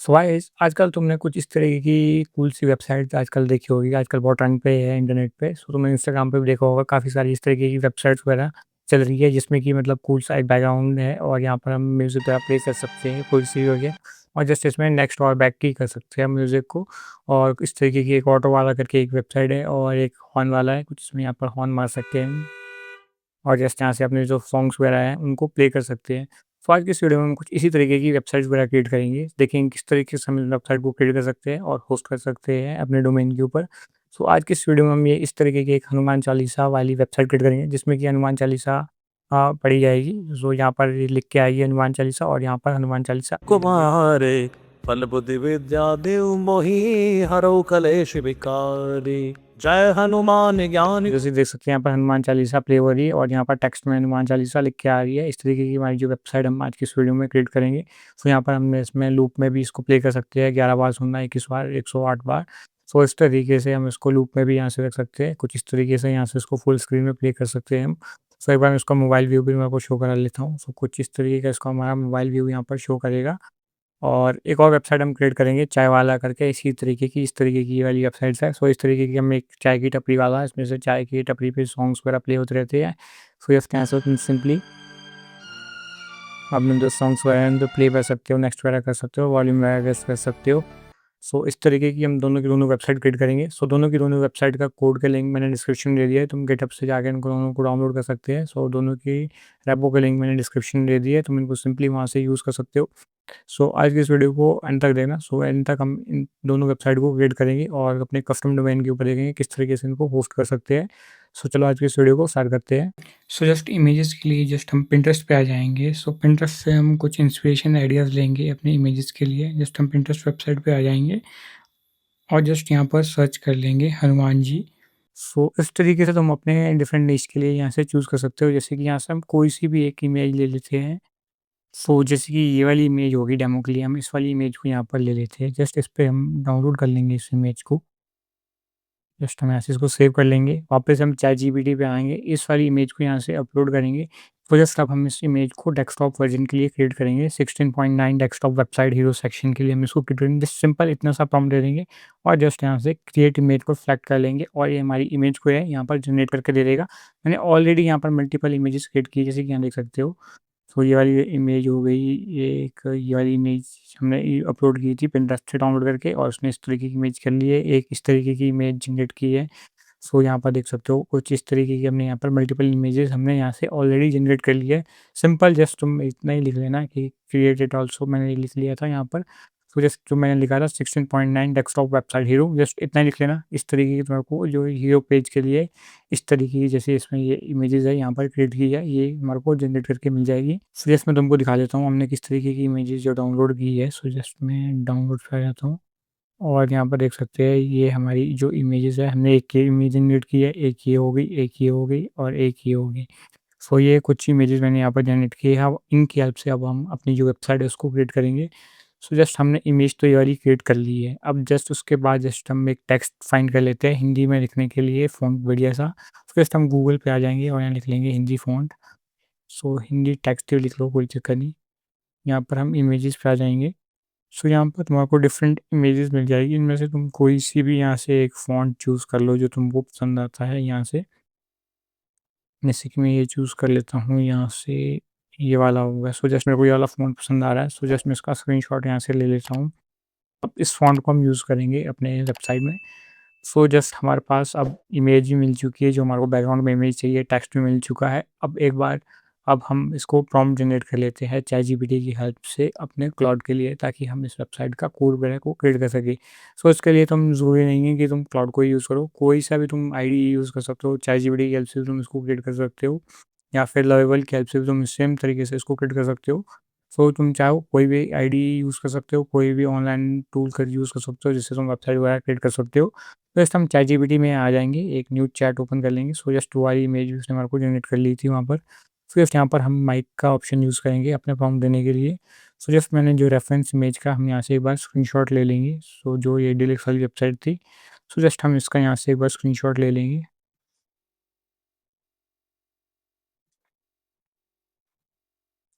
So guys आजकल तुमने कुछ इस तरीके की कूल सी वेबसाइट्स आजकल देखी होगी, आजकल बहुत ट्रेंड पे है इंटरनेट पे। सो तुमने इंस्टाग्राम पे भी देखा होगा, काफ़ी सारी इस तरीके की वेबसाइट्स वगैरह चल रही है, जिसमें कि मतलब कूल सा एक बैकग्राउंड है और यहाँ पर हम म्यूज़िक वगैरह प्ले कर सकते हैं, कोई सी हो गया और जस्ट इसमें नेक्स्ट और बैक की कर सकते हैं म्यूज़िक को। और इस तरीके की एक ऑटो वाला करके एक वेबसाइट है और एक हॉर्न वाला है, कुछ इसमें यहाँ पर हॉर्न मार सकते हैं और जस्ट यहाँ से अपने जो सॉन्ग्स वगैरह हैं उनको प्ले कर सकते हैं। तो आज की इस वीडियो में हम कुछ इसी तरीके की वेबसाइट्स वगैरह क्रिएट करेंगे। देखेंगे किस तरीके से हम वेबसाइट को क्रिएट कर सकते हैं और होस्ट कर सकते हैं अपने डोमेन के ऊपर। सो आज की इस वीडियो में हम ये इस तरीके की एक हनुमान चालीसा वाली वेबसाइट क्रिएट करेंगे, जिसमें कि हनुमान चालीसा पढ़ी जाएगी। सो यहाँ पर ये लिख के आएगी हनुमान चालीसा और यहाँ पर हनुमान चालीसा लिखेंगे। कुमारे फल बुद्धि विद्या देव मोहि हरौ कलेश विकारी जय हनुमान ज्ञान। जैसे देख सकते हैं यहाँ पर हनुमान चालीसा प्ले हो रही है और यहाँ पर टेक्स्ट में हनुमान चालीसा लिख के आ रही है। इस तरीके की हमारी जो वेबसाइट हम आज की इस वीडियो में क्रिएट करेंगे। सो यहाँ पर हम इसमें लूप में भी इसको प्ले कर सकते हैं, 11 बार सुनना, 21 बार, 108 बार। सो इस तरीके से हम इसको लूप में भी यहाँ से रख सकते हैं, कुछ इस तरीके से यहाँ से इसको फुल स्क्रीन में प्ले कर सकते हैं हम। सो एक बार मैं इसका मोबाइल व्यू भी मैं आपको शो करा लेता हूँ। सो कुछ इस तरीके का इसका हमारा मोबाइल व्यू यहाँ पर शो करेगा। और एक और वेबसाइट हम क्रिएट करेंगे चाय वाला करके, इसी तरीके की इस तरीके की वाली वेबसाइट्स है। सो इस तरीके की हम एक चाय की टपरी वाला है, इसमें से चाय की टपरी पे सॉन्ग्स वगैरह प्ले होते रहते हैं। सो जस्ट यहाँ से तुम सिंपली अपने जो सॉन्ग्स वगैरह हैं तो प्ले कर सकते हो, नेक्स्ट वगैरह कर सकते हो, वॉल्यूम वगैरह एडजस्ट कर सकते हो। सो इस तरीके की हम दोनों की दोनों वेबसाइट क्रिएट करेंगे। सो दोनों की दोनों वेबसाइट का कोड का लिंक मैंने डिस्क्रिप्शन में दे दिया है, तुम गिटहब से जाके इनको दोनों को डाउनलोड कर सकते हैं। सो दोनों की रेपो का लिंक मैंने डिस्क्रिप्शन में दे दिया है, तुम इनको सिंपली वहाँ से यूज़ कर सकते हो। सो आज की इस वीडियो को एंड तक देखना। सो एंड तक हम इन दोनों वेबसाइट को क्रिएट करेंगे और अपने कस्टम डोमेन के ऊपर देखेंगे किस तरीके से इनको होस्ट कर सकते हैं। सो चलो आज की इस वीडियो को स्टार्ट करते हैं। सो जस्ट इमेजेस के लिए जस्ट हम पिंटरेस्ट पे आ जाएंगे। सो पिंटरेस्ट से हम कुछ इंस्पिरेशन आइडियाज़ लेंगे अपने इमेजेस के लिए। जस्ट हम पिंटरेस्ट वेबसाइट पे आ जाएंगे और जस्ट यहाँ पर सर्च कर लेंगे हनुमान जी। सो इस तरीके से तुम अपने डिफरेंट निश के लिए यहाँ से चूज़ कर सकते हो। जैसे कि यहाँ से हम कोई सी भी एक इमेज ले लेते हैं। सो जैसे कि ये वाली इमेज होगी डेमो के लिए, हम इस वाली इमेज को यहाँ पर ले लेते हैं। जस्ट इस पे हम डाउनलोड कर लेंगे इस इमेज को। जस्ट हम यहाँ से इसको सेव कर लेंगे। वापस हम चैटजीपीटी पे आएँगे, इस वाली इमेज को यहाँ से अपलोड करेंगे। तो जस्ट अब हम इस इमेज को डेस्कटॉप वर्ज़न के लिए क्रिएट करेंगे। 16.9 डेस्कटॉप वेबसाइट हीरो सेक्शन के लिए हम इसको क्रिएट करेंगे। जस्ट सिंपल इतना सा प्रॉम्प्ट दे देंगे और जस्ट यहाँ से क्रिएट इमेज को सेलेक्ट कर लेंगे और ये हमारी इमेज को है यहाँ पर जनरेट करके दे देगा। मैंने ऑलरेडी यहाँ पर मल्टीपल इमेजेस क्रिएट की है, जैसे कि यहाँ देख सकते हो। तो ये वाली इमेज हो गई, ये वाली इमेज हमने अपलोड की थी पिंटरेस्ट से डाउनलोड करके और उसने इस तरीके की इमेज कर ली है। एक इस तरीके की इमेज जनरेट की है। सो यहाँ पर देख सकते हो कुछ इस तरीके की हमने यहाँ पर मल्टीपल इमेजेस हमने यहाँ से ऑलरेडी जनरेट कर ली है। सिंपल जस्ट तुम इतना ही लिख लेना कि क्रिएटेड ऑल्सो, मैंने लिख लिया था यहाँ पर। तो जस्ट जो मैंने लिखा था 16.9 डेस्कटॉप वेबसाइट हीरो, जस्ट इतना ही लिख लेना। इस तरीके की तुम्हारे को जो हीरो पेज के लिए इस तरीके की जैसे इसमें ये इमेजेस है यहाँ पर क्रिएट की है, ये हमारे को जनरेट करके मिल जाएगी। सो जस्ट मैं तुमको दिखा देता हूँ हमने किस तरीके की इमेजेस जो डाउनलोड की है। सो जस्ट मैं डाउनलोड पे आ जाता हूँ और यहाँ पर देख सकते हैं ये हमारी जो इमेजेस है, हमने एक ये इमेज जनरेट की है, एक ये हो गई, एक ये हो गई और एक ये हो गई। सो ये कुछ इमेजेस मैंने यहाँ पर जनरेट की है। अब इनकी हेल्प से अब हम अपनी जो वेबसाइट है उसको क्रिएट करेंगे। सो जस्ट हमने इमेज तो ये वाली क्रिएट कर ली है। अब जस्ट उसके बाद जस्ट हम एक टेक्स्ट फाइंड कर लेते हैं हिंदी में लिखने के लिए फ़ॉन्ट बढ़िया सा। तो जस्ट हम गूगल पे आ जाएँगे और यहाँ लिख लेंगे हिंदी फ़ॉन्ट। सो हिंदी टेक्स्ट भी लिख लो, कोई चक्कर नहीं। यहाँ पर हम इमेजेस पे आ जाएँगे। सो यहाँ पर तुम्हारे को डिफरेंट इमेजेस मिल जाएगी, इनमें से तुम कोई सी भी यहाँ से एक फ़ॉन्ट चूज़ कर लो जो तुमको पसंद आता है यहाँ से। जैसे कि मैं ये चूज़ कर लेता हूँ यहाँ से, ये वाला होगा। सो जस्ट मेरे को ये वाला फ़ॉन्ट पसंद आ रहा है। सो जस्ट मैं इसका स्क्रीनशॉट यहाँ से ले लेता हूँ। अब इस फ़ॉन्ट को हम यूज़ करेंगे अपने वेबसाइट में। सो जस्ट हमारे पास अब इमेज भी मिल चुकी है, जो हमारे को बैकग्राउंड में इमेज चाहिए, टेक्स्ट भी मिल चुका है। अब हम इसको प्रॉम्प्ट जनरेट कर लेते हैं चैटजीपीटी की हेल्प से अपने क्लाउड के लिए, ताकि हम इस वेबसाइट का कोड वगैरह को क्रिएट कर सकें। सो इसके लिए तुम ज़रूरी नहीं है कि तुम क्लाउड को ही यूज़ करो, कोई सा भी तुम आईडी यूज़ कर सकते हो। चैटजीपीटी की हेल्प से तुम इसको क्रिएट कर सकते हो या फिर लवेबल की हेल्प से भी तुम सेम तरीके से इसको क्रिएट कर सकते हो। सो तुम चाहो कोई भी आईडी यूज़ कर सकते हो, कोई भी ऑनलाइन टूल कर यूज़ कर सकते हो जिससे तुम वेबसाइट वगैरह क्रिएट कर सकते हो। जस्ट हम चैटजीपीटी में आ जाएँगे, एक न्यू चैट ओपन कर लेंगे। सो जस्ट वो वाली इमेज उसने हमारे को जनरेट कर ली थी वहाँ पर। सो जस्ट यहाँ पर हम माइक का ऑप्शन यूज़ करेंगे अपने प्रॉम्प्ट देने के लिए। सो जस्ट मैंने जो रेफरेंस इमेज का हम यहाँ से एक बार स्क्रीनशॉट ले लेंगे। सो जो ये डीलक्स वाली वेबसाइट थी, सो जस्ट हम इसका यहाँ से एक बार स्क्रीनशॉट ले लेंगे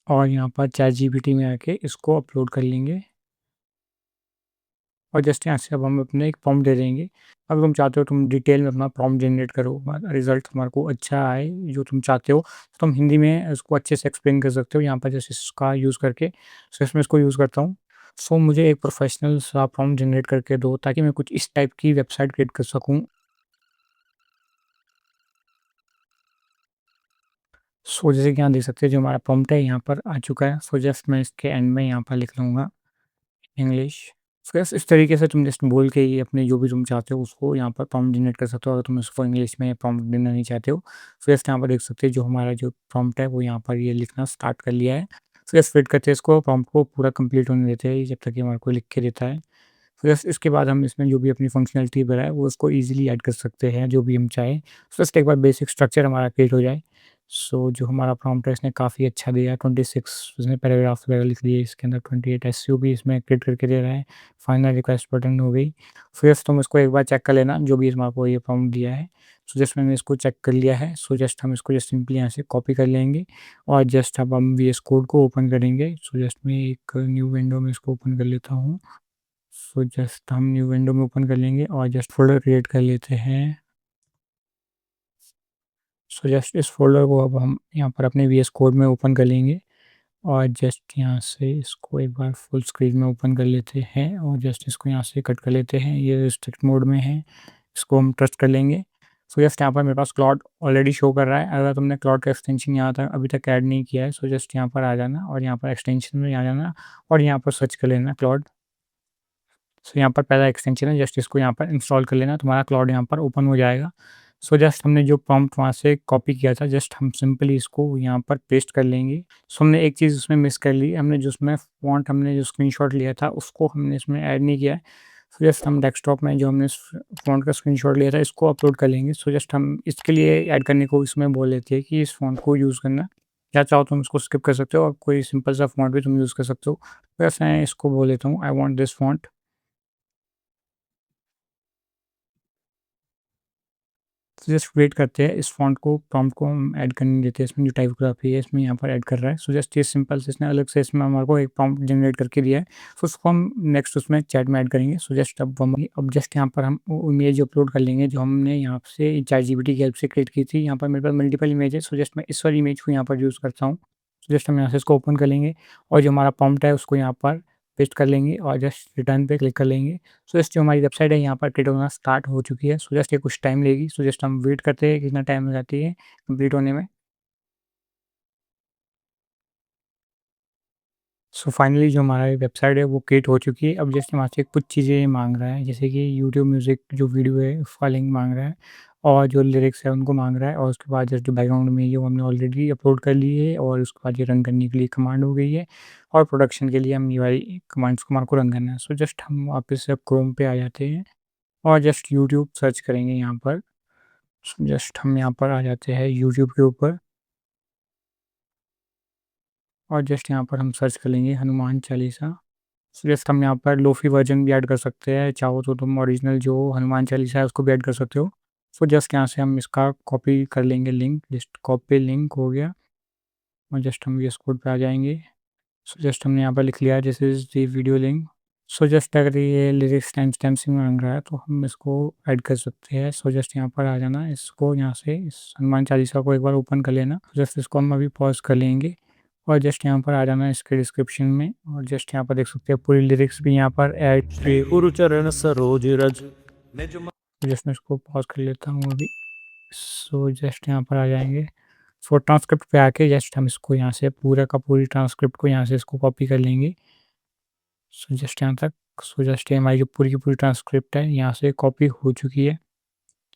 और यहाँ पर चैटजीपीटी में आके इसको अपलोड कर लेंगे। और जस्ट यहाँ से अब हम अपने एक प्रॉम्प्ट दे देंगे। अगर तुम चाहते हो तुम डिटेल में अपना प्रॉम्प्ट जनरेट करो, रिज़ल्ट तुम्हारे को अच्छा आए जो तुम चाहते हो, तो तुम हिंदी में उसको अच्छे से एक्सप्लेन कर सकते हो यहाँ पर जैसे इसका यूज़ करके। सो इसमें इसको यूज़ करता हूँ। सो मुझे एक प्रोफ़ेशनल सा प्रॉम्प्ट जनरेट करके दो ताकि मैं कुछ इस टाइप की वेबसाइट क्रिएट कर सकूँ। सो जैसे कि यहाँ देख सकते हैं जो हमारा प्रॉम्प्ट है यहाँ पर आ चुका है। सो जस्ट मैं इसके एंड में यहाँ पर लिख लूँगा इंग्लिश। सो यस इस तरीके से तुम जस्ट बोल के ही अपने जो भी तुम चाहते हो उसको यहाँ पर प्रॉम्प्ट जनरेट कर सकते हो अगर तुम उसको इंग्लिश में प्रॉम्प्ट देना नहीं चाहते हो। सो यस यहाँ पर देख सकते हैं जो हमारा जो प्रॉम्प्ट है वो यहाँ पर ये लिखना स्टार्ट कर लिया है। सो यस वेट करते हैं इसको प्रॉम्प्ट को पूरा कंप्लीट होने देते हैं जब तक ये हमारे को लिख के देता है। फिर इसके बाद हम इसमें जो भी अपनी फंक्शनैलिटी बनाए वो उसको ईज़िली ऐड कर सकते हैं, जो भी हम चाहें। जस्ट एक बार बेसिक स्ट्रक्चर हमारा क्रिएट हो जाए। सो जो हमारा प्रॉम्प्ट है इसने काफ़ी अच्छा दिया है, 26 इसने पैराग्राफ्स वगैरह लिख दिए, इसके अंदर 28 एसईओ भी इसमें क्रिएट करके दे रहा है। फाइनल रिक्वेस्ट बटन हो गई। फिर तुम इसको एक बार चेक कर लेना जो भी हमारे को ये प्रॉम्प्ट दिया है। सो जस्ट मैंने इसको चेक कर लिया है। सो जस्ट हम इसको जस्ट सिंपली यहाँ से कॉपी कर लेंगे और जस्ट अब हम वीएस कोड को ओपन करेंगे। सो जस्ट मैं एक न्यू विंडो में इसको ओपन कर लेता हूँ। सो जस्ट हम न्यू विंडो में ओपन कर लेंगे और जस्ट फ़ोल्डर क्रिएट कर लेते हैं। सो जस्ट इस फ़ोल्डर को अब हम यहाँ पर अपने वीएस कोड में ओपन कर लेंगे और जस्ट यहाँ से इसको एक बार फुल स्क्रीन में ओपन कर लेते हैं और जस्ट इसको यहाँ से कट कर लेते हैं। ये रिस्ट्रिक्ट मोड में है, इसको हम ट्रस्ट कर लेंगे। सो जस्ट यहाँ पर मेरे पास क्लॉड ऑलरेडी शो कर रहा है। अगर तुमने क्लॉड का एक्सटेंशन यहाँ तक अभी तक ऐड नहीं किया है, सो जस्ट यहाँ पर आ जाना और यहाँ पर एक्सटेंशन में आ जाना और यहाँ पर सर्च कर लेना क्लॉड। सो यहाँ पर पहला एक्सटेंशन है, जस्ट इसको यहाँ पर इंस्टॉल कर लेना, तुम्हारा क्लाउड यहाँ पर ओपन हो जाएगा। सो जस्ट हमने जो प्रॉम्प्ट वहाँ से कॉपी किया था, जस्ट हम सिंपली इसको यहाँ पर पेस्ट कर लेंगे। सो हमने एक चीज़ उसमें मिस कर ली, हमने जो उसमें फ़ॉन्ट हमने जो स्क्रीनशॉट लिया था, उसको हमने इसमें ऐड नहीं किया है। सो जस्ट हम डेस्कटॉप में जो हमने इस फ़ॉन्ट का स्क्रीनशॉट लिया था, इसको अपलोड कर लेंगे। सो जस्ट हम इसके लिए ऐड करने को इसमें बोल देते हैं कि इस फ़ॉन्ट को यूज़ करना। या चाहो तुम इसको स्किप कर सकते हो और कोई सिंपल सा फ़ॉन्ट भी तुम यूज़ कर सकते हो। वैसे मैं इसको बोल देता हूँ, आई वांट दिस फ़ॉन्ट। तो जस्ट वेट करते हैं, इस फ़ॉन्ट को प्रॉम्प्ट को हम ऐड करने देते हैं, इसमें जो टाइपोग्राफी है इसमें यहाँ पर ऐड कर रहा है। सो जस्ट ये सिंपल से इसने अलग से इसमें हमारे को एक प्रॉम्प्ट जनरेट करके दिया है। सो उसको हम नेक्स्ट उसमें चैट में ऐड करेंगे। सो जस्ट अब जस्ट यहाँ पर हम वो इमेज अपलोड कर लेंगे जो हमने यहाँ से चैटजीपीटी की हेल्प से क्रिएट की थी। यहाँ पर मेरे पास मल्टीपल इमेज है, सो जस्ट मैं इस वाली इमेज को यहाँ पर यूज़ करता हूँ। सो जस्ट हम यहाँ से इसको ओपन कर लेंगे और जो हमारा प्रॉम्प्ट है उसको यहाँ पर पेस्ट कर लेंगे और जस्ट रिटर्न पे क्लिक कर लेंगे। सो जस्ट जो हमारी वेबसाइट है यहाँ पर क्रिएट होना स्टार्ट हो चुकी है। सो जस्ट ये कुछ टाइम लेगी। सो जस्ट हम वेट करते हैं कितना टाइम हो जाती है कंप्लीट होने में। सो फाइनली जो हमारा वेबसाइट है वो क्रिएट हो चुकी है। अब जस्ट हमारे से कुछ चीज़ें माँग रहा है, जैसे कि यूट्यूब म्यूज़िक जो वीडियो है उसका लिंक माँग रहा है और जो लिरिक्स है उनको माँग रहा है और उसके बाद जस्ट जो बैकग्राउंड में ये वो हमने ऑलरेडी अपलोड कर ली है और उसके बाद ये रन करने के लिए कमांड हो गई है और प्रोडक्शन के लिए हम ये वाली कमांड्स को हमारे को रन करना है। सो जस्ट हम वापस से क्रोम पे आ जाते हैं और जस्ट यूट्यूब सर्च करेंगे यहाँ पर। सो जस्ट हम यहाँ पर आ जाते हैं यूट्यूब के ऊपर और जस्ट यहाँ पर हम सर्च कर लेंगे हनुमान चालीसा। सो जस्ट हम यहाँ पर लोफ़ी वर्ज़न भी ऐड कर सकते हैं, चाहो तो तुम ओरिजिनल जो हनुमान चालीसा है उसको भी ऐड कर सकते हो। सो जस्ट यहाँ से हम इसका कॉपी कर लेंगे लिंक, जस्ट कॉपी लिंक हो गया और जस्ट हम वीएस कोड पे आ जाएँगे। सो जस्ट हमने यहाँ पर लिख लिया this is the video link. So just अगर ये लिरिक्स टाइम स्टैम्प्स ही माँग रहा है तो हम इसको ऐड कर सकते हैं। सो जस्ट यहाँ पर आ जाना, इसको यहाँ से इस हनुमान चालीसा को एक बार ओपन कर लेना। जस्ट इसको हम अभी पॉज़ कर लेंगे और जस्ट यहाँ पर आ जाना इसके डिस्क्रिप्शन में और जस्ट यहाँ पर देख सकते हैं पूरी लिरिक्स भी यहाँ पर ऐड। श्री गुरु चरण सरोज रज निज जस्ट मैं इसको पॉज़ कर लेता हूँ अभी। सो जस्ट यहाँ पर आ जाएँगे। सो ट्रांसक्रिप्ट पे आके जस्ट हम इसको यहाँ से पूरा का पूरी ट्रांसक्रिप्ट को यहाँ से इसको कॉपी कर लेंगे। सो जस्ट यहाँ तक। सो जस्ट ये हमारी जो पूरी की पूरी ट्रांसक्रिप्ट है यहाँ से कॉपी हो चुकी है।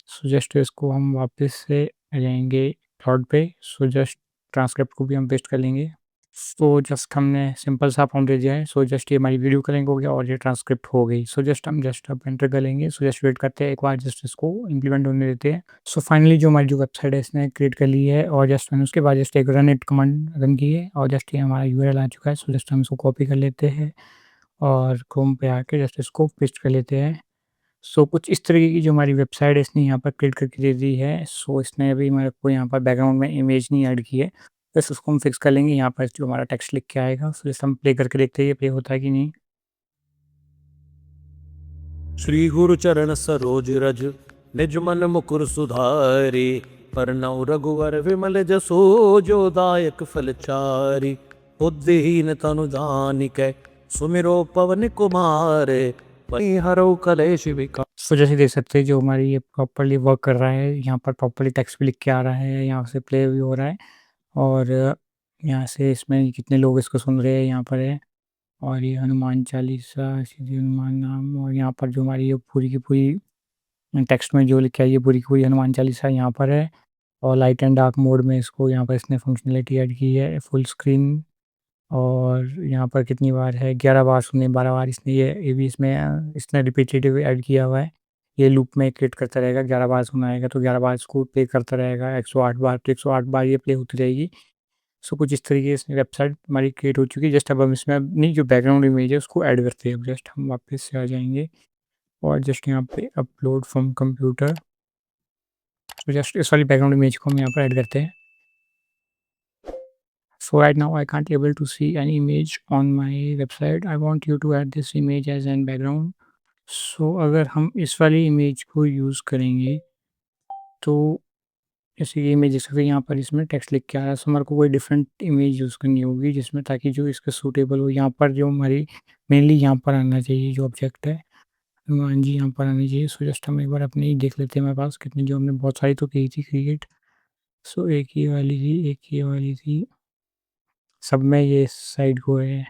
सो जस्ट इसको हम वापस से आ जाएँगे क्लाउड पे। सो जस्ट ट्रांसक्रिप्ट को भी हम पेस्ट कर लेंगे। सो जस्ट हमने सिंपल सा फॉर्म दे दिया है। सो जस्ट ये हमारी वीडियो कलिंग हो गया और ये ट्रांसक्रिप्ट हो गई। सो जस्ट हम जस्ट अब एंटर कर लेंगे। सो जस्ट वेट करते हैं एक बार, जस्ट इसको इम्प्लीमेंट होने देते हैं। सो फाइनली जो हमारी जो वेबसाइट है इसने क्रिएट कर ली है और जस्ट मैंने उसके बाद जस्ट एक रन इट कमांड रन की है और जस्ट ये हमारा यूआरएल आ चुका है। सो जस्ट हम इसको कॉपी कर लेते हैं और क्रोम पे आके जस्ट इसको पेस्ट कर लेते हैं। सो कुछ इस तरीके की जो हमारी वेबसाइट है इसने यहाँ पर क्रिएट करके दे दी है। सो इसने अभी मेरे को यहाँ पर बैकग्राउंड में इमेज नहीं ऐड की है, बस उसको हम फिक्स कर लेंगे। यहाँ पर जो हमारा टेक्स्ट लिख के आएगा, फिर हम प्ले करके देखते हैं ये प्ले होता है कि नहीं। श्री गुरु चरण सरोज रज निज मन मुकुर सुधारी। परनौ रघुवर विमल जसो जो दायक फल चारि। बुद्धिहीन तनु जानिकै सुमिरो पवन कुमार। वहीं हरौ कलेश विकार। सो जैसे देख सकते हैं जो हमारी ये प्रॉपर्ली वर्क कर रहा है, यहाँ पर प्रॉपर्ली टेक्स्ट भी लिख के आ रहा है, यहाँ से प्ले भी हो रहा है और यहाँ से इसमें कितने लोग इसको सुन रहे हैं यहाँ पर है। और ये हनुमान चालीसा, श्री हनुमान नाम, और यहाँ पर जो हमारी ये पूरी की पूरी टेक्स्ट में जो लिखा है ये पूरी की पूरी हनुमान चालीसा यहाँ पर है। और लाइट एंड डार्क मोड में इसको यहाँ पर इसने फंक्शनलिटी ऐड की है, फुल स्क्रीन। और यहाँ पर कितनी बार है, 11 बार सुने, 12 बार इसने ये भी इसमें इसने रिपीटेटिव ऐड किया हुआ है। ये लूप में क्रिएट करता रहेगा, 11 बार सुनाएगा तो 11 बार इसको प्ले करता रहेगा, 108 बार तो 108 बार ये प्ले होती रहेगी। सो कुछ इस तरीके से वेबसाइट हमारी क्रिएट हो चुकी है। जस्ट अब हम इसमें अपनी जो बैकग्राउंड इमेज है उसको ऐड करते हैं। अब जस्ट हम वापस से आ जाएंगे और जस्ट यहाँ पे अपलोड फ्रॉम कंप्यूटर, तो जस्ट इस वाली बैकग्राउंड इमेज को हम यहाँ पर ऐड करते हैं। So right now I can't able to see any image on my website. I want you to add this image as an background. So अगर हम इस वाली इमेज को यूज़ करेंगे तो जैसे ये इमेज देख सकते हैं यहाँ पर इसमें टेक्स्ट लिख के आ रहा है। सो हमारे को कोई डिफरेंट इमेज यूज़ करनी होगी जिसमें ताकि जो इसके सूटेबल हो। यहाँ पर जो हमारी मेनली यहाँ पर आना चाहिए जो ऑब्जेक्ट है, हनुमान जी यहाँ पर आनी चाहिए। सो जस्ट हम एक बार अपनी देख लेते हैं हमारे पास कितनी, जो हमने बहुत सारी तो की थी क्रिएट। सो एक ये वाली थी, एक ये वाली थी, सब में ये इस साइड को है।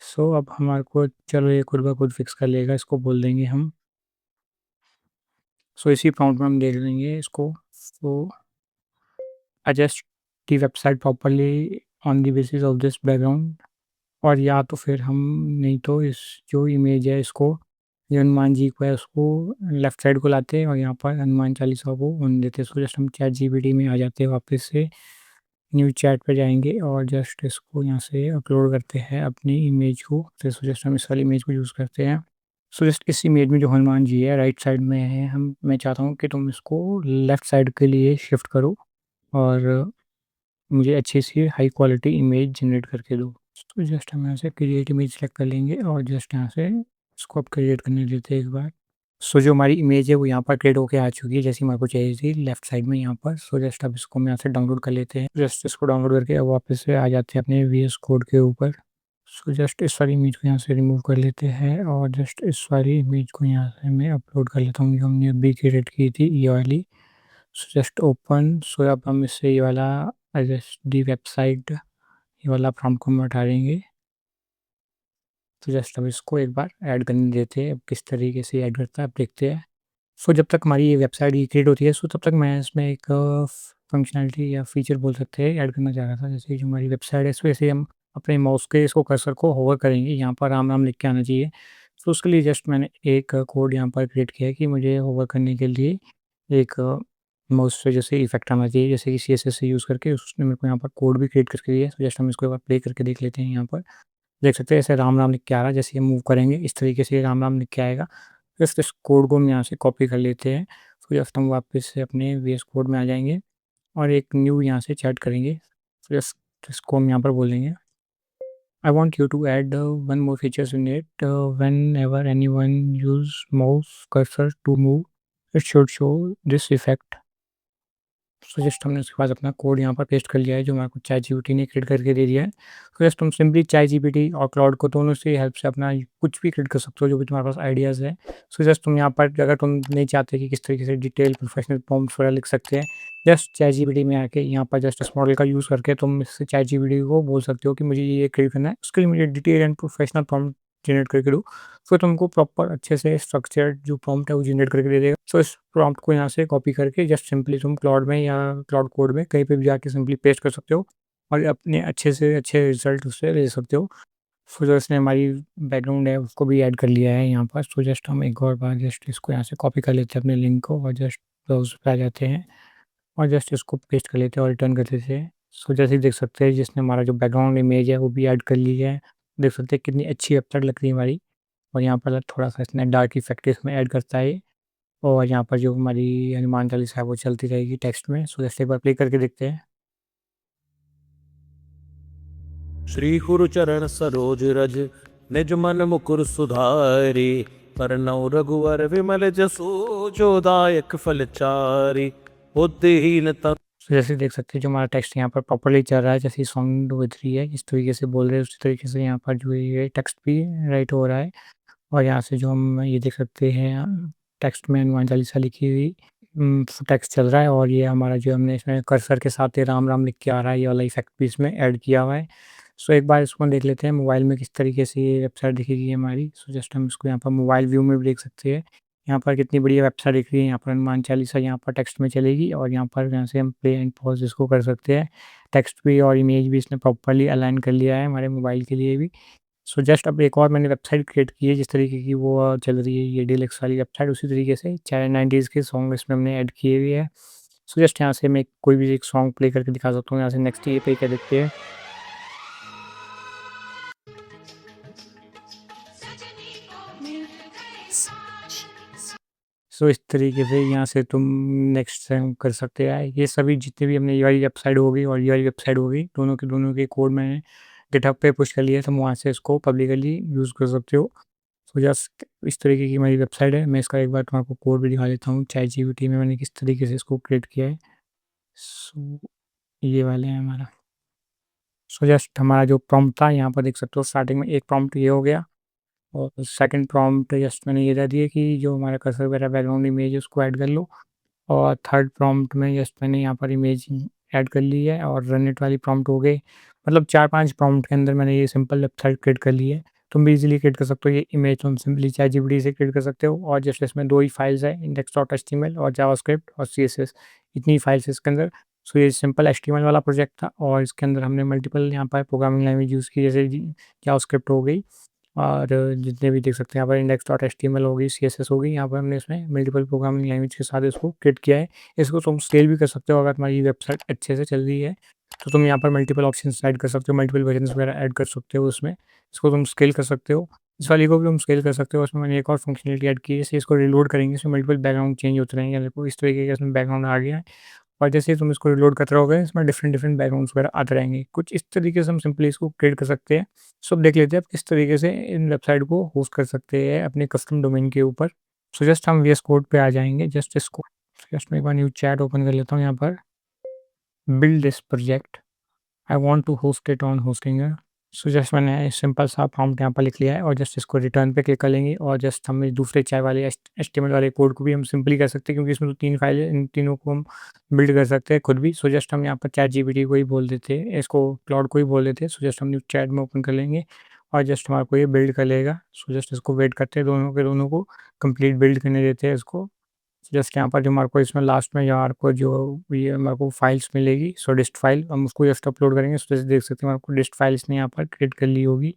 सो अब हमारे को चलो ये खुद ब खुद फिक्स कर लेगा, इसको बोल देंगे हम। सो इसी प्रॉम्प्ट में हम देख लेंगे इसको। So adjust the website properly on the basis of this background. और या तो फिर हम, नहीं तो इस जो इमेज है इसको, ये हनुमान जी को है उसको लेफ़्ट साइड को लाते हैं और यहाँ पर हनुमान चालीसा को ऑन देते हैं। सो जस्ट हम चैट जीपीटी में आ जाते हैं, वापस से न्यू चैट पे जाएंगे और जस्ट इसको यहाँ से अपलोड करते हैं अपनी इमेज को। तो जस्ट हम इस वाली इमेज को यूज़ करते हैं। सो जस्ट इस इमेज में जो हनुमान जी है राइट साइड में है, हम मैं चाहता हूँ कि तुम इसको लेफ़्ट साइड के लिए शिफ्ट करो और मुझे अच्छी सी हाई क्वालिटी इमेज जनरेट करके दो। तो जस्ट हम यहाँ से क्रिएट इमेज सेलेक्ट कर लेंगे और जस्ट यहाँ से इसको अब क्रिएट करने देते हैं एक बार। सो जो हमारी इमेज है वो यहाँ पर क्रिएट होके आ चुकी है जैसी हमारे को चाहिए थी लेफ्ट साइड में यहाँ पर। सो जस्ट अब इसको हम यहाँ से डाउनलोड कर लेते हैं। जस्ट इसको डाउनलोड करके अब वापस से आ जाते हैं अपने VS कोड के ऊपर। सो जस्ट इस वाली इमेज को यहाँ से रिमूव कर लेते हैं और जस्ट इस वाली इमेज को यहाँ से मैं अपलोड कर लेता हूँ जो हमने अभी क्रिएट की थी ये वाली। So just open. सो अब हम इससे ये वाला एडजस्ट दी वेबसाइट ये वाला प्रॉम्प्ट को हम हटा देंगे। तो जस्ट अब इसको एक बार ऐड करने देते हैं, अब किस तरीके से ऐड करता है अब देखते हैं। सो जब तक हमारी ये वेबसाइट ये क्रिएट होती है सो तब तक मैं इसमें एक फंक्शनैलिटी या फीचर बोल सकते हैं ऐड करना चाह रहा था। जैसे जो हमारी वेबसाइट है इस वजह से हम अपने माउस के इसको कर्सर को होवर करेंगे, यहाँ पर राम राम लिख के आना चाहिए। तो उसके लिए जस्ट मैंने एक कोड यहाँ पर क्रिएट किया है कि मुझे होवर करने के लिए एक माउस से जैसे इफेक्ट आना चाहिए, जैसे कि CSS से यूज़ करके उसने मेरे को यहाँ पर कोड भी क्रिएट करके दिया है। तो जस्ट हम इसको एक बार प्ले करके देख लेते हैं। यहाँ पर देख सकते हैं ऐसे राम राम लिख के आ रहा है, जैसे हम मूव करेंगे इस तरीके से राम राम लिख के आएगा। जस्ट इस कोड को हम यहाँ से कॉपी कर लेते हैं। तो जस्ट हम वापस से अपने VS कोड में आ जाएंगे और एक न्यू यहाँ से चैट करेंगे। तो जस्ट इसको हम यहाँ पर बोलेंगे I want you to add one more features in it. Whenever anyone use mouse cursor to move, it should show this effect. So just हमने उसके बाद अपना कोड यहाँ पर पेस्ट कर लिया है जो हमारे को चैट जीपीटी ने क्रिएट करके दे दिया है। तो जस्ट तुम सिंपली चैट जीपीटी और क्लाउड को दोनों से हेल्प से अपना कुछ भी क्रिएट कर सकते हो जो भी तुम्हारे पास आइडियाज़ है। सो जस्ट तुम यहाँ पर अगर तुम नहीं चाहते कि किस तरीके से डिटेल प्रोफेशनल प्रॉम्प्ट्स वगैरह लिख सकते हैं, जस्ट चैट जीपीटी में आके यहाँ पर जस्ट इस मॉडल का यूज़ करके तुम इससे चैट जीपीटी को बोल सकते हो कि मुझे ये क्रिएट करना है, उसके लिए मुझे detail and professional prompt generate करके दो। फिर तुमको प्रॉपर अच्छे से स्ट्रक्चर्ड जो प्रॉम्प्ट है वो जनरेट करके दे देगा। सो इस प्रॉम्प्ट को यहाँ से कॉपी करके जस्ट सिंपली तुम क्लाउड में या क्लाउड कोड में कहीं पे भी जाके सिंपली पेस्ट कर सकते हो और अपने अच्छे से अच्छे रिजल्ट उससे ले सकते हो। फिर जो इसने हमारी बैकग्राउंड है उसको भी ऐड कर लिया है यहाँ पर। सो जस्ट हम एक और बार जस्ट इसको यहाँ से कॉपी कर लेते हैं अपने लिंक को और जस्ट ब्राउज़र पे आ जाते हैं और जस्ट इसको पेस्ट कर लेते हैं और रिटर्न कर देते हैं। सो जैसे ही देख सकते हैं जिसने हमारा जो बैकग्राउंड इमेज है वो भी ऐड कर ली है। देख सकते हैं कितनी अच्छी वेबसाइट लग रही है हमारी। और यहाँ पर थोड़ा-सा इसने डार्क इफ़ेक्ट इसमें ऐड करता है और यहाँ पर जो हमारी हनुमान चालीसा है वो चलती रहेगी टेक्स्ट में। सो जैसे एक बार प्ले करके देखते हैं। श्री गुरु चरण सरोज रज निज मन मुकुर सुधारी। परनौ रघुवर विमल जसु जो दायक फलचारी। बुद्धिहीन तनु तो जैसे देख सकते हैं जो हमारा टेक्स्ट यहाँ पर प्रॉपर्ली चल रहा है, जैसे साउंड विथ रही है, इस तरीके से बोल रहे हैं उसी तरीके से यहाँ पर जो ये टेक्स्ट भी राइट हो रहा है। और यहाँ से जो हम ये देख सकते हैं टेक्स्ट में हनुमान चालीसा लिखी हुई टेक्स्ट चल रहा है, और ये हमारा जो हमने इसमें कर्सर के साथ ये राम राम लिख के आ रहा है, ये वाला इफेक्ट भी इसमें ऐड किया हुआ है। सो एक बार इसको देख लेते हैं मोबाइल में किस तरीके से ये वेबसाइट दिखेगी हमारी। सो जस्ट हम इसको यहाँ पर मोबाइल व्यू में भी देख सकते हैं, यहाँ पर कितनी बढ़िया वेबसाइट दिख रही है। यहाँ पर हनुमान चालीसा यहाँ पर टेक्स्ट में चलेगी, और यहाँ से हम प्ले एंड पॉज इसको कर सकते हैं। टेक्स्ट भी और इमेज भी इसने प्रॉपर्ली अलाइन कर लिया है हमारे मोबाइल के लिए भी। सो जस्ट अब एक और मैंने वेबसाइट क्रिएट की है जिस तरीके की वो चल रही है ये डीलक्स वाली वेबसाइट, उसी तरीके से चाहे 90s के सॉन्ग इसमें हमने ऐड किए हुए हैं। सो जस्ट यहाँ से मैं कोई भी एक सॉन्ग प्ले करके दिखा सकता हूँ। यहाँ से नेक्स्ट ये पे कर देते हैं। सो इस तरीके से यहाँ से तुम नेक्स्ट सेम कर सकते हैं। ये सभी जितने भी हमने ये वाली वेबसाइट होगी और ये वाली वेबसाइट होगी, दोनों के कोड मैंने गिटहब पे पुश कर लिया है, तो वहाँ से इसको पब्लिकली यूज़ कर सकते हो। सो जस्ट इस तरीके की मेरी वेबसाइट है। मैं इसका एक बार तुम्हारे को कोड भी दिखा देता हूँ, ChatGPT में मैंने किस तरीके से इसको क्रिएट किया है। सो ये वाले हैं हमारा। सो जस्ट हमारा जो प्रॉम्प्ट था यहाँ पर देख सकते हो, स्टार्टिंग में एक प्रॉम्प्ट ये हो गया, और सेकंड प्रॉम्प्ट जस्ट मैंने ये दे दिया कि जो हमारा कर्सर वगैरह बैकग्राउंड इमेज है उसको ऐड कर लो। और थर्ड प्रॉम्प्ट में जस्ट मैंने यहाँ पर इमेज ऐड कर ली है, और रन इट वाली प्रॉम्प्ट हो गई। मतलब 4-5 प्रॉम्प्ट के अंदर मैंने ये सिंपल वेबसाइट क्रिएट कर ली है। तुम भी इजीली क्रिएट कर सकते हो ये इमेज, तुम सिंपली ChatGPT से क्रिएट कर सकते हो। और जस्ट इसमें 2 ही फाइल्स है, index.html और जावास्क्रिप्ट और CSS, इतनी फाइल्स है इसके अंदर। सो ये सिंपल HTML वाला प्रोजेक्ट था, और इसके अंदर हमने मल्टीपल यहाँ पर प्रोग्रामिंग लैंग्वेज यूज़ की, जैसे जावास्क्रिप्ट हो गई, और जितने भी देख सकते हैं यहाँ पर index.html होगी, CSS होगी, यहाँ पर हमने इसमें मल्टीपल प्रोग्रामिंग लैंग्वेज के साथ इसको क्रिएट किया है। इसको तुम स्केल भी कर सकते हो, अगर तुम्हारी वेबसाइट अच्छे से चल रही है तो तुम यहाँ पर मल्टीपल ऑप्शंस ऐड कर सकते हो, मल्टीपल वर्जन्स वगैरह ऐड कर सकते हो उसमें। इसको तुम स्केल कर सकते हो, इस वाली को भी तुम स्केल कर सकते हो। उसमें मैंने एक और फंक्शनलिटी ऐड की है, जैसे इसको रिलोड करेंगे इसमें मल्टीपल बैकग्राउंड चेंज होते रहेंगे। देखो इस तरीके का इसमें बैकग्राउंड आ गया है, और जैसे ही तुम इसको रिलोड करते रहोगे इसमें डिफरेंट बैकग्राउंड्स वगैरह आते रहेंगे। कुछ इस तरीके से हम सिंपली इसको क्रिएट कर सकते हैं। सो अब देख लेते हैं आप किस तरीके से इन वेबसाइट को होस्ट कर सकते हैं अपने कस्टम डोमेन के ऊपर। सो जस्ट हम VS कोड पे आ जाएंगे, जस्ट इसको जस्ट मैं एक बार न्यू चैट ओपन कर लेता हूँ। यहाँ पर build this project, I want to host it on Hostinger. So just मैंने सिंपल सा प्रॉम्प्ट यहाँ पर लिख लिया है, और जस्ट इसको रिटर्न पे क्लिक कर लेंगे। और जस्ट हम इस दूसरे चाय वाले HTML वाले कोड को भी हम सिंपली कर सकते हैं, क्योंकि इसमें तो 3 फाइल है, इन तीनों को हम बिल्ड कर सकते हैं खुद भी। सो जस्ट हम यहाँ पर ChatGPT को ही बोल देते हैं, इसको क्लाउड को ही बोल देते हैं। सो जस्ट हम न्यू चैट में ओपन कर लेंगे, और जस्ट हमारे को ये बिल्ड कर लेगा। सो जस्ट इसको वेट करते हैं, दोनों को कंप्लीट बिल्ड करने देते हैं इसको। जस्ट यहाँ पर जो हमारे को इसमें लास्ट में हमारे को जो ये हमारे को फाइल्स मिलेगी, सो डिस्ट फाइल हम उसको जस्ट अपलोड करेंगे। सो जैसे देख सकते हैं हमारे को डिस्ट फाइल इसने यहाँ पर क्रिएट कर ली होगी।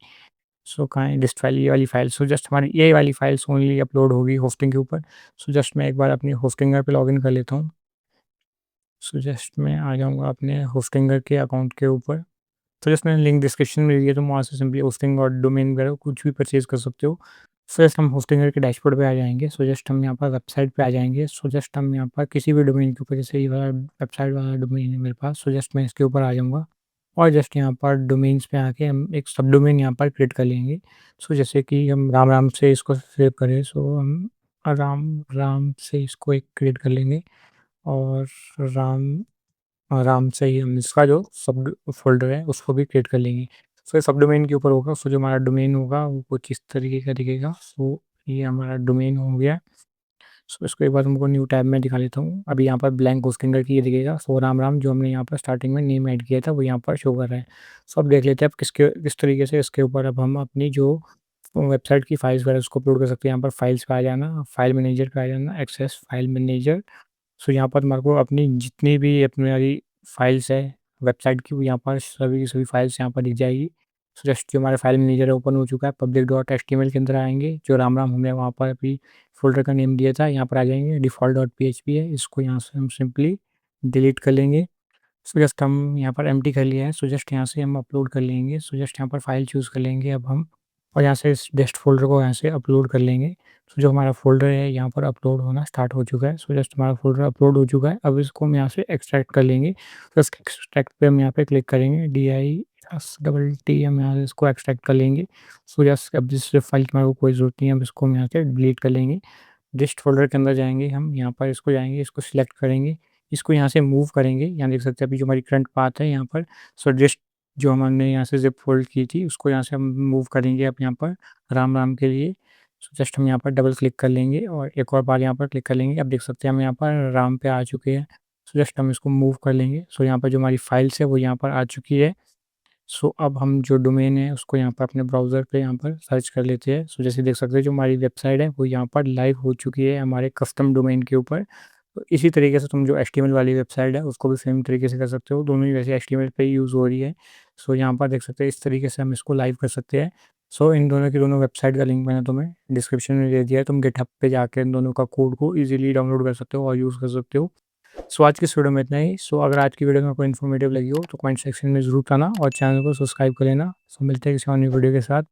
सो कहाँ है डिस्ट फाइल, ये वाली फाइल। सो जस्ट हमारी ये वाली फाइल्स ओनली अपलोड होगी होस्टिंग के ऊपर। सो जस्ट मैं एक बार अपनी होस्टिंगर पे लॉगिन कर लेता हूँ। सो जस्ट मैं आ जाऊँगा अपने होस्टिंगर के अकाउंट के ऊपर। तो जस्ट मैंने लिंक डिस्क्रिप्शन में दिया, तुम वहाँ से सिंपली होस्टिंग और डोमेन वगैरह कुछ भी परचेज़ कर सकते हो। सो जस्ट हम होस्टिंगर के डैशबोर्ड पे आ जाएँगे। सो जस्ट हम यहाँ पर वेबसाइट पे आ जाएँगे। सो जस्ट हम यहाँ पर किसी भी डोमेन के ऊपर, जैसे ये वाला वेबसाइट वाला डोमेन है मेरे पास, सो जस्ट मैं इसके ऊपर आ जाऊँगा, और जस्ट यहाँ पर डोमेन्स पे आके हम एक सब डोमेन यहाँ पर क्रिएट कर लेंगे। सो जैसे कि हम राम राम से इसको सेव करें, सो हम राम राम से इसको एक क्रिएट कर लेंगे, और राम आराम से ही हम इसका जो सब फ़ोल्डर है उसको भी क्रिएट कर लेंगे। सो ये सब डोमेन के ऊपर होगा। सो जो हमारा डोमेन होगा वो कुछ इस तरीके का दिखेगा। सो ये हमारा डोमेन हो गया। सो इसको एक बार तुमको न्यू टैब में दिखा लेता हूँ। अभी यहाँ पर ब्लैंक होस्टिंगर की ये दिखेगा। सो राम राम जो हमने यहाँ पर स्टार्टिंग में नेम ऐड किया था वो यहाँ पर शो कर रहा है। सो अब देख लेते हैं अब किस तरीके से इसके ऊपर अब हम अपनी जो वेबसाइट की फाइल्स वगैरह उसको अपलोड कर सकते हैं। यहाँ पर फाइल्स पे आ जाना, फाइल मैनेजर पे आ जाना, एक्सेस फाइल मैनेजर। सो यहाँ पर हमारे को अपनी जितनी भी अपनी फाइल्स है वेबसाइट की, वो यहाँ पर सभी की सभी फाइल्स यहाँ पर दिख जाएगी। सो जस्ट जो हमारा फाइल मैनेजर है ओपन हो चुका है। public.html के अंदर आएंगे, जो राम राम हमने वहाँ पर अभी फ़ोल्डर का नेम दिया था यहाँ पर आ जाएंगे। default.php है, इसको यहाँ से हम सिंपली डिलीट कर लेंगे। सो जस्ट हम यहाँ पर एम्प्टी कर लिया है। सो जस्ट यहाँ से हम अपलोड कर लेंगे। सो जस्ट यहाँ पर फाइल चूज़ कर लेंगे अब हम, और यहाँ से इस डेस्ट फ़ोल्डर को यहाँ से अपलोड कर लेंगे। सो जो हमारा फ़ोल्डर है यहाँ पर अपलोड होना स्टार्ट हो चुका है। सो जस्ट हमारा फ़ोल्डर अपलोड हो चुका है। अब इसको हम यहाँ से एक्सट्रैक्ट कर लेंगे। तो इस एक्सट्रैक्ट पे हम यहाँ पे क्लिक करेंगे, DIST हम यहाँ से इसको एक्सट्रैक्ट कर लेंगे। सो जस्ट अब जिस फ़ाइल की हमारे को कोई ज़रूरत नहीं है, अब इसको हम यहाँ से डिलीट कर लेंगे। डिस्ट फ़ोल्डर के अंदर जाएँगे हम, यहाँ पर इसको जाएँगे, इसको सिलेक्ट करेंगे, इसको यहाँ से मूव करेंगे। यहाँ देख सकते हैं अभी जो हमारी करंट पाथ है यहाँ पर। सो डिस्ट जो हमने यहाँ से ज़िप फ़ोल्ड की थी उसको यहाँ से हम मूव करेंगे अब यहाँ पर राम के लिए। सो जस्ट हम यहाँ पर डबल क्लिक कर लेंगे और एक और बार यहाँ पर क्लिक कर लेंगे। अब देख सकते हैं हम यहाँ पर राम पे आ चुके हैं। सो जस्ट हम इसको मूव कर लेंगे। सो यहाँ पर जो हमारी फ़ाइल्स है वो यहाँ पर आ चुकी है। सो अब हम जो डोमेन है उसको यहाँ पर अपने ब्राउज़र पे यहाँ पर सर्च कर लेते हैं। सो जैसे देख सकते हैं जो हमारी वेबसाइट है वो यहाँ पर लाइव हो चुकी है हमारे कस्टम डोमेन के ऊपर। तो इसी तरीके से तुम जो एचटीएमएल वाली वेबसाइट है उसको भी सेम तरीके से कर सकते हो। दोनों ही वैसे एचटीएमएल पे ही यूज़ हो रही है। सो यहाँ पर देख सकते हैं इस तरीके से हम इसको लाइव कर सकते हैं। सो इन दोनों की दोनों वेबसाइट का लिंक मैंने तुम्हें डिस्क्रिप्शन में दे दिया है। तुम गिटहब पे जाकर इन दोनों का कोड को ईज़िली डाउनलोड कर सकते हो और यूज़ कर सकते हो। सो आज की इस वीडियो में इतना ही। सो अगर आज की वीडियो में आपको इन्फॉर्मेटिव लगी हो तो कमेंट सेक्शन में ज़रूर बताना और चैनल को सब्सक्राइब कर लेना। सो मिलते हैं किसी और नई वीडियो के साथ।